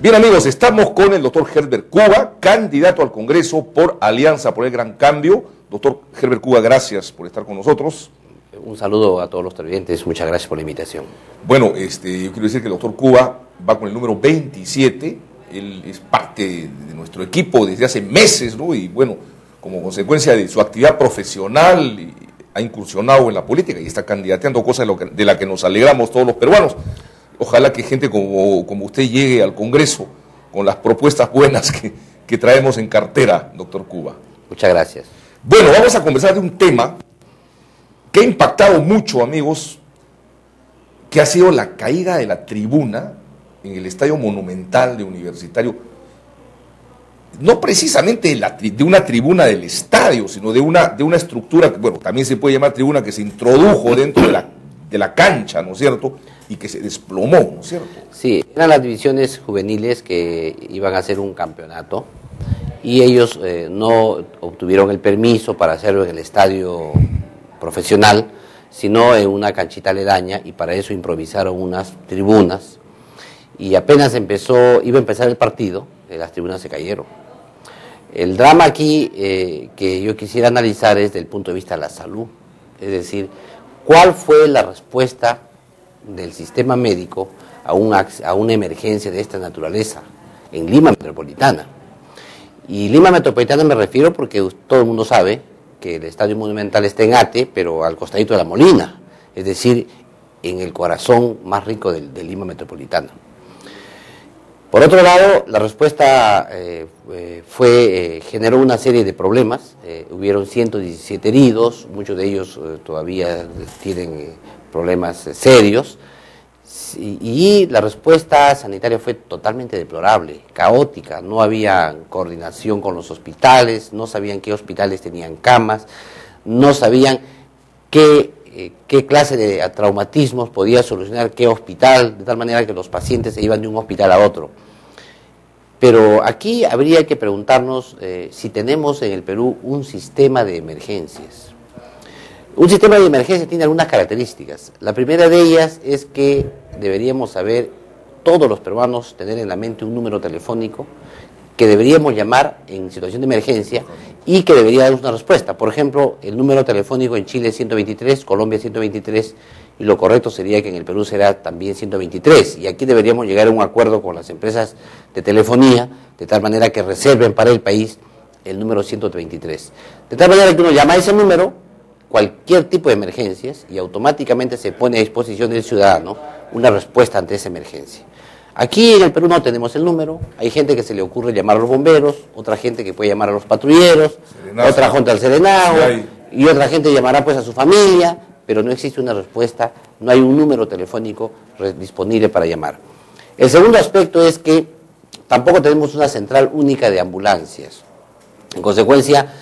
Bien, amigos, estamos con el doctor Herbert Cuba, candidato al Congreso por Alianza por el Gran Cambio. Doctor Herbert Cuba, gracias por estar con nosotros. Un saludo a todos los televidentes, muchas gracias por la invitación. Bueno, yo quiero decir que el doctor Cuba va con el número 27, él es parte de nuestro equipo desde hace meses, ¿no? Y bueno, como consecuencia de su actividad profesional, ha incursionado en la política y está candidateando, cosa de la que nos alegramos todos los peruanos. Ojalá que gente como usted llegue al Congreso con las propuestas buenas que traemos en cartera, doctor Cuba. Muchas gracias. Bueno, vamos a conversar de un tema que ha impactado mucho, amigos, que ha sido la caída de la tribuna en el Estadio Monumental de Universitario. No precisamente de una tribuna del estadio, sino de una estructura, bueno, también se puede llamar tribuna, que se introdujo dentro de la cancha, ¿no es cierto?, y que se desplomó, ¿no es cierto? Sí, eran las divisiones juveniles que iban a hacer un campeonato y ellos no obtuvieron el permiso para hacerlo en el estadio profesional, sino en una canchita aledaña, y para eso improvisaron unas tribunas, y apenas iba a empezar el partido, las tribunas se cayeron. El drama aquí que yo quisiera analizar es desde el punto de vista de la salud, es decir, ¿cuál fue la respuesta del sistema médico a una emergencia de esta naturaleza en Lima Metropolitana? Y Lima Metropolitana me refiero porque todo el mundo sabe que el Estadio Monumental está en Ate, pero al costadito de La Molina, es decir, en el corazón más rico de Lima Metropolitana. Por otro lado, la respuesta generó una serie de problemas. Hubieron 117 heridos, muchos de ellos todavía tienen problemas serios, y la respuesta sanitaria fue totalmente deplorable, caótica. No había coordinación con los hospitales, no sabían qué hospitales tenían camas, no sabían qué clase de traumatismos podía solucionar qué hospital, de tal manera que los pacientes se iban de un hospital a otro. Pero aquí habría que preguntarnos si tenemos en el Perú un sistema de emergencias. Un sistema de emergencia tiene algunas características. La primera de ellas es que deberíamos saber, todos los peruanos, tener en la mente un número telefónico que deberíamos llamar en situación de emergencia y que debería dar una respuesta. Por ejemplo, el número telefónico en Chile es 123, Colombia 123, y lo correcto sería que en el Perú será también 123. Y aquí deberíamos llegar a un acuerdo con las empresas de telefonía, de tal manera que reserven para el país el número 123. De tal manera que uno llama a ese número, cualquier tipo de emergencias, y automáticamente se pone a disposición del ciudadano una respuesta ante esa emergencia. Aquí en el Perú no tenemos el número, hay gente que se le ocurre llamar a los bomberos, otra gente que puede llamar a los patrulleros, otra gente al serenado, y otra gente llamará pues a su familia, pero no existe una respuesta, no hay un número telefónico disponible para llamar. El segundo aspecto es que tampoco tenemos una central única de ambulancias. En consecuencia,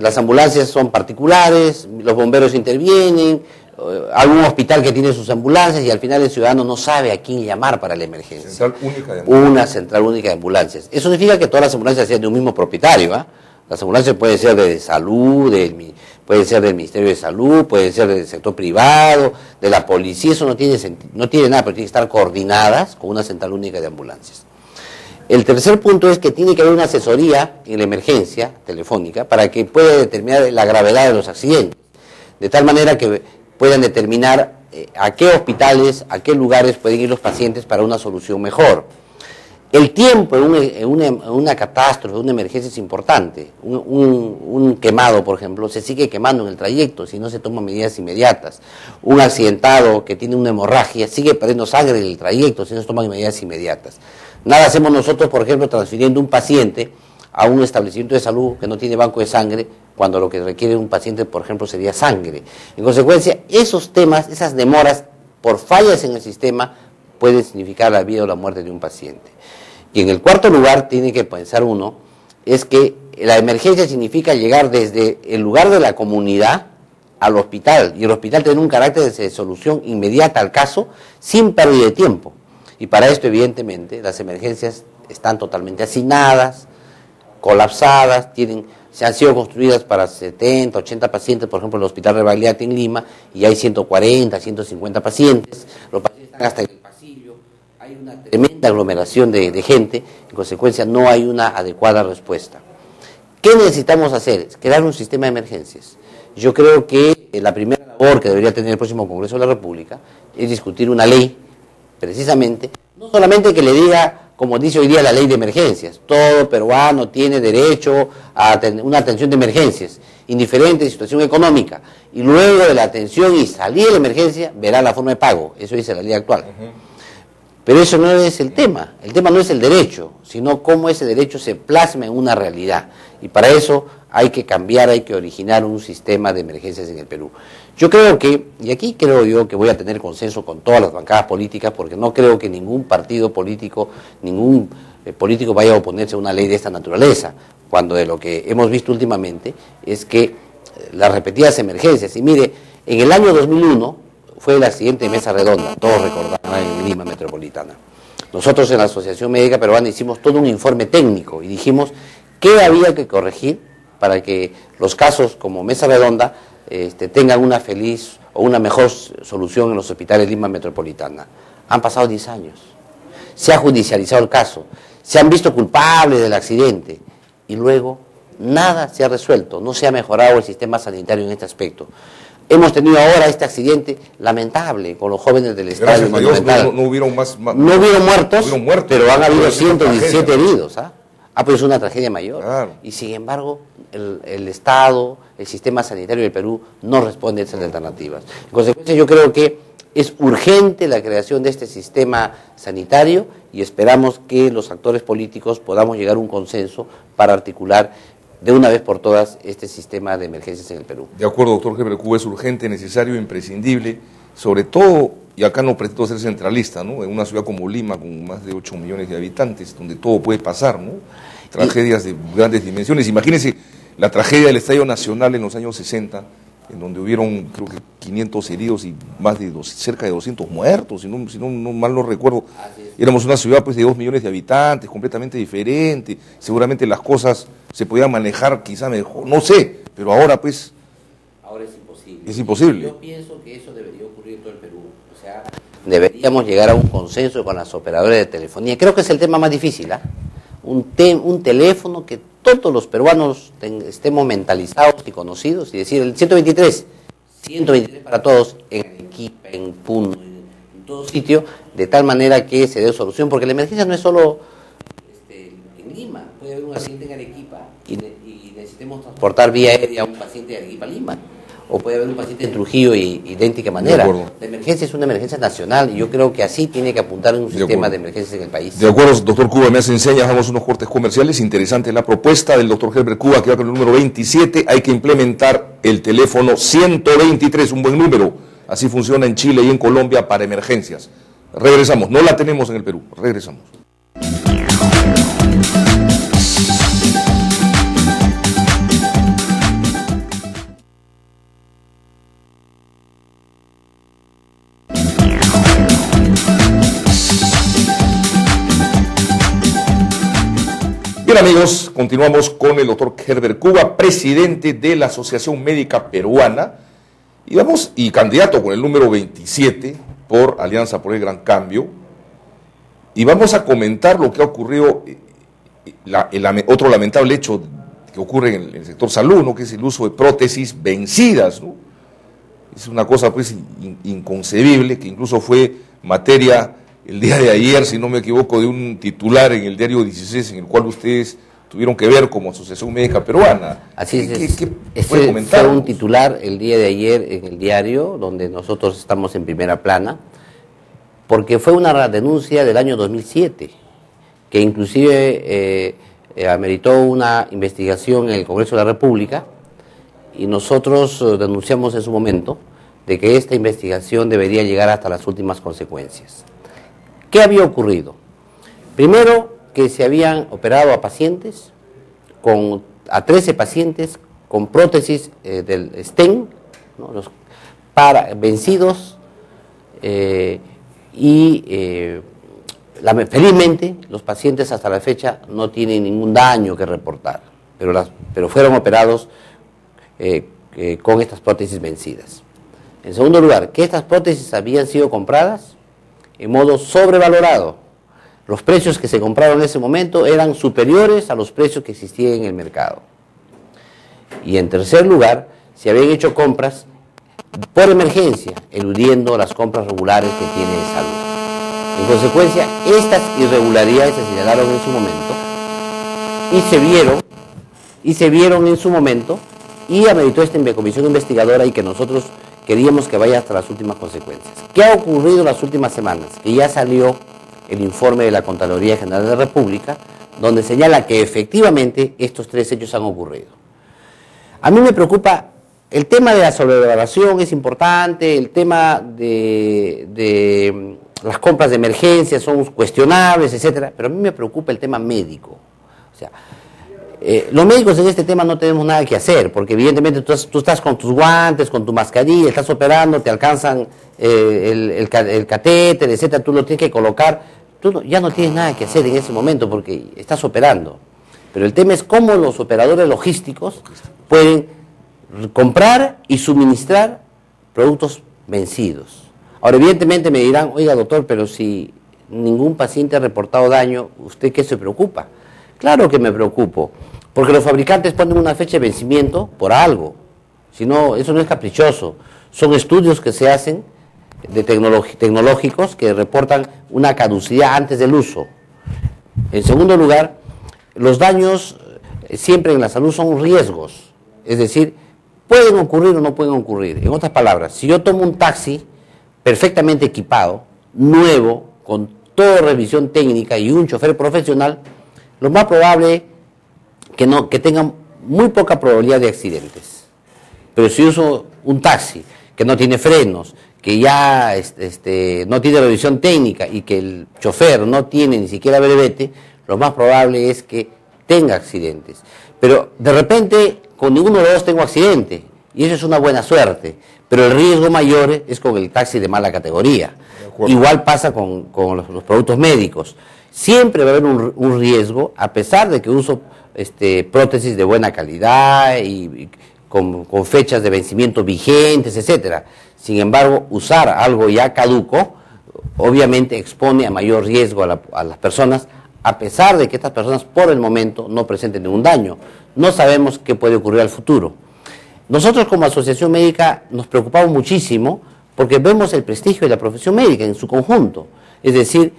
las ambulancias son particulares, los bomberos intervienen, algún hospital que tiene sus ambulancias, y al final el ciudadano no sabe a quién llamar para la emergencia. Central única de ambulancias. Una central única de ambulancias. Eso significa que todas las ambulancias sean de un mismo propietario, ¿eh? Las ambulancias pueden ser de salud, pueden ser del Ministerio de Salud, pueden ser del sector privado, de la policía. Eso no tiene nada, pero tiene que estar coordinadas con una central única de ambulancias. El tercer punto es que tiene que haber una asesoría en la emergencia telefónica para que pueda determinar la gravedad de los accidentes, de tal manera que puedan determinar a qué hospitales, a qué lugares pueden ir los pacientes para una solución mejor. El tiempo en una catástrofe, una emergencia es importante. Un quemado, por ejemplo, se sigue quemando en el trayecto si no se toman medidas inmediatas. Un accidentado que tiene una hemorragia sigue perdiendo sangre en el trayecto si no se toman medidas inmediatas. Nada hacemos nosotros, por ejemplo, transfiriendo un paciente a un establecimiento de salud que no tiene banco de sangre, cuando lo que requiere un paciente, por ejemplo, sería sangre. En consecuencia, esos temas, esas demoras por fallas en el sistema, pueden significar la vida o la muerte de un paciente. Y en el cuarto lugar, tiene que pensar uno, es que la emergencia significa llegar desde el lugar de la comunidad al hospital, y el hospital tiene un carácter de solución inmediata al caso, sin pérdida de tiempo. Y para esto, evidentemente, las emergencias están totalmente hacinadas, colapsadas, se han sido construidas para 70, 80 pacientes, por ejemplo, en el Hospital Rebagliati en Lima, y hay 140, 150 pacientes. Los pacientes están hasta en el pasillo, hay una tremenda aglomeración de gente, en consecuencia no hay una adecuada respuesta. ¿Qué necesitamos hacer? Crear un sistema de emergencias. Yo creo que la primera labor que debería tener el próximo Congreso de la República es discutir una ley, precisamente, no solamente que le diga, como dice hoy día la ley de emergencias, todo peruano tiene derecho a una atención de emergencias, indiferente de situación económica, y luego de la atención y salir de la emergencia, verá la forma de pago, eso dice la ley actual. Pero eso no es el tema no es el derecho, sino cómo ese derecho se plasma en una realidad, y para eso hay que cambiar, hay que originar un sistema de emergencias en el Perú. Yo creo que, y aquí creo yo que voy a tener consenso con todas las bancadas políticas, porque no creo que ningún partido político, ningún político vaya a oponerse a una ley de esta naturaleza, cuando de lo que hemos visto últimamente es que las repetidas emergencias, y mire, en el año 2001 fue el accidente de Mesa Redonda, todos recordarán, en Lima Metropolitana. Nosotros en la Asociación Médica Peruana hicimos todo un informe técnico y dijimos qué había que corregir para que los casos como Mesa Redonda tengan una feliz o una mejor solución en los hospitales de Lima Metropolitana. Han pasado 10 años, se ha judicializado el caso, se han visto culpables del accidente y luego nada se ha resuelto, no se ha mejorado el sistema sanitario en este aspecto. Hemos tenido ahora este accidente lamentable con los jóvenes del estadio Monumental. No hubieron no hubieron muertos, pero han habido 117 heridos. Pues es una tragedia mayor. Claro. Y sin embargo, el Estado, el sistema sanitario del Perú no responde a esas alternativas. En consecuencia, yo creo que es urgente la creación de este sistema sanitario y esperamos que los actores políticos podamos llegar a un consenso para articular de una vez por todas este sistema de emergencias en el Perú. De acuerdo, doctor Heber Cuba, es urgente, necesario, imprescindible, sobre todo, y acá no pretendo ser centralista, ¿no? En una ciudad como Lima, con más de 8 millones de habitantes, donde todo puede pasar, ¿no? Tragedias de grandes dimensiones. Imagínense la tragedia del Estadio Nacional en los años 60, en donde hubieron, creo que 500 heridos y más de cerca de 200 muertos, si no mal no recuerdo. Éramos una ciudad pues de 2 millones de habitantes, completamente diferente, seguramente las cosas se podían manejar quizá mejor, no sé, pero ahora pues... Ahora es imposible. Es imposible. Yo pienso que eso debería ocurrir en todo el Perú, o sea, deberíamos llegar a un consenso con las operadoras de telefonía, creo que es el tema más difícil, un teléfono que todos los peruanos estemos mentalizados y conocidos, y decir el 123 para todos, en Arequipa, en Puno, en todo sitio, de tal manera que se dé solución, porque la emergencia no es solo en Lima, puede haber un accidente en Arequipa y necesitemos transportar vía aérea a un paciente de Arequipa a Lima, o puede haber un paciente en Trujillo y de idéntica manera. La emergencia es una emergencia nacional y yo creo que así tiene que apuntar en un sistema de emergencias en el país. De acuerdo, doctor Cuba, me hace enseñas, damos unos cortes comerciales. Interesante la propuesta del doctor Herbert Cuba, que va con el número 27. Hay que implementar el teléfono 123, un buen número. Así funciona en Chile y en Colombia para emergencias. Regresamos, no la tenemos en el Perú, regresamos. Bien amigos, continuamos con el doctor Herbert Cuba, presidente de la Asociación Médica Peruana, y candidato con el número 27 por Alianza por el Gran Cambio, y vamos a comentar lo que ha ocurrido, otro lamentable hecho que ocurre en el sector salud, ¿no? Que es el uso de prótesis vencidas, ¿no? Es una cosa pues inconcebible, que incluso fue materia el día de ayer, si no me equivoco, de un titular en el diario 16, en el cual ustedes tuvieron que ver como Asociación Médica Peruana. Así es. ¿Qué puede comentar? Fue un titular el día de ayer en el diario, donde nosotros estamos en primera plana, porque fue una denuncia del año 2007, que inclusive ameritó una investigación en el Congreso de la República, y nosotros denunciamos en su momento de que esta investigación debería llegar hasta las últimas consecuencias. ¿Qué había ocurrido? Primero, que se habían operado a pacientes, a 13 pacientes con prótesis del stent, ¿no? Vencidos, felizmente los pacientes hasta la fecha no tienen ningún daño que reportar, pero fueron operados con estas prótesis vencidas. En segundo lugar, que estas prótesis habían sido compradas en modo sobrevalorado. Los precios que se compraron en ese momento eran superiores a los precios que existían en el mercado. Y en tercer lugar, se habían hecho compras por emergencia, eludiendo las compras regulares que tiene Salud. En consecuencia, estas irregularidades se señalaron en su momento y se vieron en su momento y ameritó esta comisión investigadora y que nosotros queríamos que vaya hasta las últimas consecuencias. ¿Qué ha ocurrido en las últimas semanas? Que ya salió el informe de la Contraloría General de la República, donde señala que efectivamente estos 3 hechos han ocurrido. A mí me preocupa, el tema de la sobrevaloración es importante, el tema de las compras de emergencia son cuestionables, etcétera, pero a mí me preocupa el tema médico. O sea, los médicos en este tema no tenemos nada que hacer, porque evidentemente tú estás con tus guantes, con tu mascarilla, estás operando, te alcanzan el catéter, etcétera, tú lo tienes que colocar, ya no tienes nada que hacer en ese momento porque estás operando. Pero el tema es cómo los operadores logísticos pueden comprar y suministrar productos vencidos. Ahora, evidentemente me dirán, oiga doctor, pero si ningún paciente ha reportado daño, ¿usted qué se preocupa? Claro que me preocupo, porque los fabricantes ponen una fecha de vencimiento por algo. Si no, eso no es caprichoso. Son estudios que se hacen de tecnológicos que reportan una caducidad antes del uso. En segundo lugar, los daños siempre en la salud son riesgos. Es decir, pueden ocurrir o no pueden ocurrir. En otras palabras, si yo tomo un taxi perfectamente equipado, nuevo, con toda revisión técnica y un chofer profesional, lo más probable que tengan muy poca probabilidad de accidentes. Pero si uso un taxi que no tiene frenos, que ya no tiene revisión técnica y que el chofer no tiene ni siquiera brevete, lo más probable es que tenga accidentes. Pero de repente con ninguno de los dos tengo accidente y eso es una buena suerte, pero el riesgo mayor es con el taxi de mala categoría. Igual pasa con los productos médicos. Siempre va a haber un riesgo, a pesar de que uso prótesis de buena calidad y con fechas de vencimiento vigentes, etcétera. Sin embargo, usar algo ya caduco, obviamente expone a mayor riesgo a las personas, a pesar de que estas personas por el momento no presenten ningún daño. No sabemos qué puede ocurrir al futuro. Nosotros como asociación médica nos preocupamos muchísimo porque vemos el prestigio de la profesión médica en su conjunto. Es decir,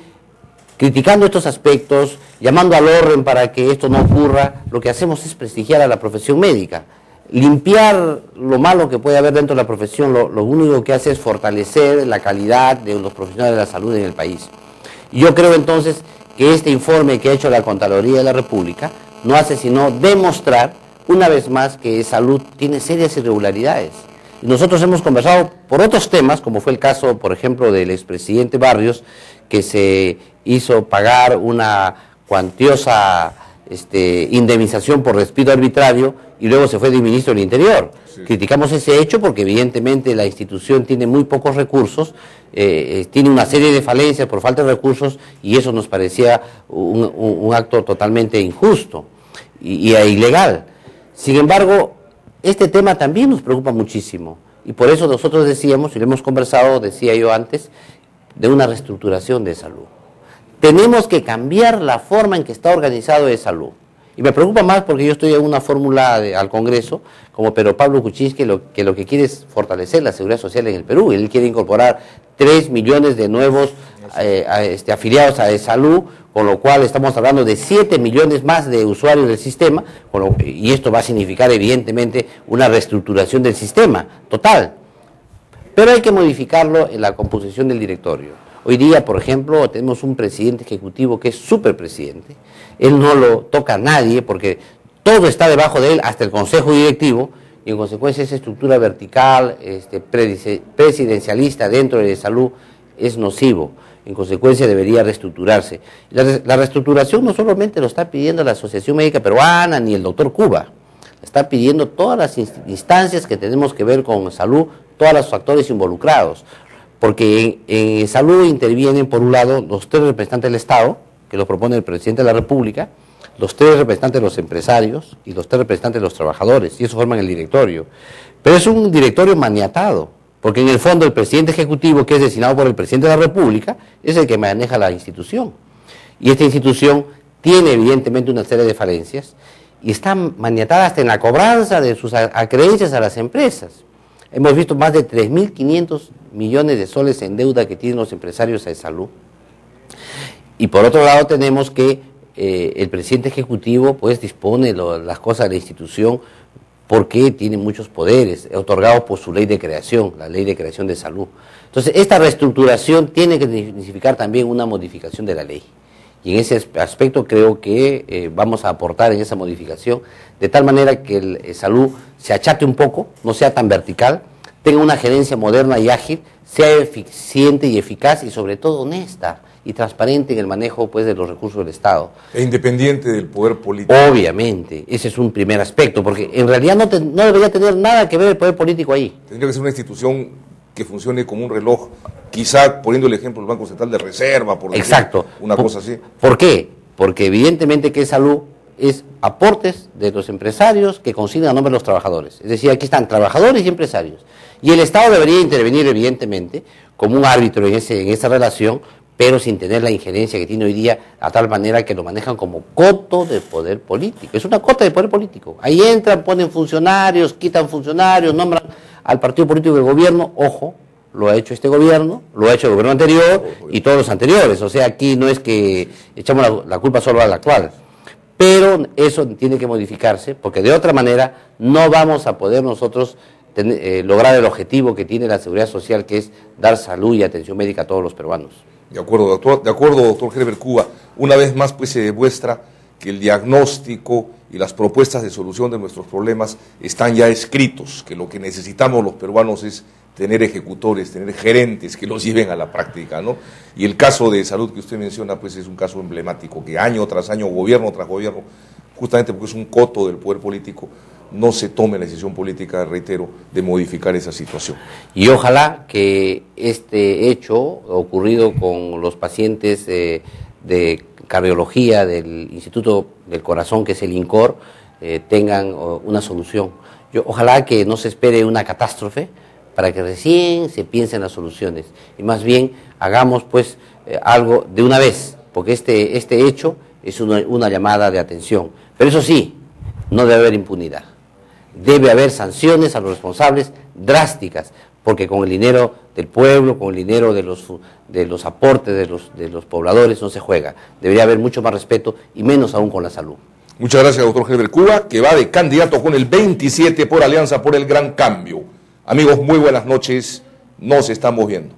criticando estos aspectos, llamando al orden para que esto no ocurra, lo que hacemos es prestigiar a la profesión médica. Limpiar lo malo que puede haber dentro de la profesión, lo único que hace es fortalecer la calidad de los profesionales de la salud en el país. Y yo creo entonces que este informe que ha hecho la Contraloría de la República no hace sino demostrar una vez más que Salud tiene serias irregularidades. Y nosotros hemos conversado por otros temas, como fue el caso, por ejemplo, del expresidente Barrios, que se hizo pagar una cuantiosa indemnización por despido arbitrario y luego se fue de ministro del Interior. Sí. Criticamos ese hecho porque evidentemente la institución tiene muy pocos recursos, tiene una serie de falencias por falta de recursos y eso nos parecía un acto totalmente injusto y ilegal. Sin embargo, este tema también nos preocupa muchísimo y por eso nosotros decíamos, y lo hemos conversado, decía yo antes, de una reestructuración de Salud. Tenemos que cambiar la forma en que está organizado de Salud. Y me preocupa más porque yo estoy en una fórmula al Congreso, como Pedro Pablo Kuczynski, que lo que quiere es fortalecer la seguridad social en el Perú. Él quiere incorporar 3 millones de nuevos afiliados a Salud, con lo cual estamos hablando de 7 millones más de usuarios del sistema, y esto va a significar evidentemente una reestructuración del sistema total. Pero hay que modificarlo en la composición del directorio. Hoy día, por ejemplo, tenemos un presidente ejecutivo que es superpresidente. Él no lo toca a nadie porque todo está debajo de él, hasta el consejo directivo, y en consecuencia esa estructura vertical, presidencialista dentro de Salud es nocivo. En consecuencia debería reestructurarse. La reestructuración no solamente lo está pidiendo la Asociación Médica Peruana ni el doctor Cuba, está pidiendo todas las instancias que tenemos que ver con Salud, todos los factores involucrados. Porque en Salud intervienen, por un lado, los 3 representantes del Estado, que los propone el presidente de la República, los 3 representantes de los empresarios y los 3 representantes de los trabajadores, y eso forman el directorio. Pero es un directorio maniatado, porque en el fondo el presidente ejecutivo, que es designado por el presidente de la República, es el que maneja la institución. Y esta institución tiene evidentemente una serie de falencias y está maniatada hasta en la cobranza de sus acreencias a las empresas. Hemos visto más de 3.500 millones de soles en deuda que tienen los empresarios de salud. Y por otro lado tenemos que el presidente ejecutivo pues dispone las cosas de la institución porque tiene muchos poderes otorgados por su ley de creación, la ley de creación de salud. Entonces esta reestructuración tiene que significar también una modificación de la ley. Y en ese aspecto creo que vamos a aportar en esa modificación, de tal manera que el salud se achate un poco, no sea tan vertical, tenga una gerencia moderna y ágil, sea eficiente y eficaz y sobre todo honesta y transparente en el manejo pues, de los recursos del Estado. E independiente del poder político. Obviamente, ese es un primer aspecto, porque en realidad no debería tener nada que ver el poder político ahí. Tendría que ser una institución que funcione como un reloj, quizá poniendo el ejemplo del Banco Central de Reserva, por decir una cosa así. ¿Por qué? Porque evidentemente que salud es aportes de los empresarios que consignan a nombre de los trabajadores. Es decir, aquí están trabajadores y empresarios. Y el Estado debería intervenir evidentemente como un árbitro en esa relación, pero sin tener la injerencia que tiene hoy día, a tal manera que lo manejan como coto de poder político. Es una cota de poder político. Ahí entran, ponen funcionarios, quitan funcionarios, nombran al partido político del gobierno. Ojo, lo ha hecho este gobierno, lo ha hecho el gobierno anterior y todos los anteriores. O sea, aquí no es que echamos la culpa solo al actual. Pero eso tiene que modificarse, porque de otra manera no vamos a poder nosotros lograr el objetivo que tiene la seguridad social, que es dar salud y atención médica a todos los peruanos. De acuerdo, doctor Herbert Cuba. Una vez más pues se demuestra que el diagnóstico y las propuestas de solución de nuestros problemas están ya escritos, que lo que necesitamos los peruanos es tener ejecutores, tener gerentes que los lleven a la práctica, ¿no? Y el caso de salud que usted menciona pues es un caso emblemático, que año tras año, gobierno tras gobierno, justamente porque es un coto del poder político, no se tome la decisión política, reitero, de modificar esa situación. Y ojalá que este hecho ocurrido con los pacientes de cardiología del Instituto del Corazón, que es el INCOR, tengan una solución. Ojalá que no se espere una catástrofe para que recién se piense en las soluciones y más bien hagamos pues algo de una vez, porque este hecho es una llamada de atención. Pero eso sí, no debe haber impunidad. Debe haber sanciones a los responsables drásticas, porque con el dinero del pueblo, con el dinero de los aportes de los pobladores no se juega. Debería haber mucho más respeto y menos aún con la salud. Muchas gracias, doctor Herbert Cuba, que va de candidato con el 27 por Alianza por el Gran Cambio. Amigos, muy buenas noches, nos estamos viendo.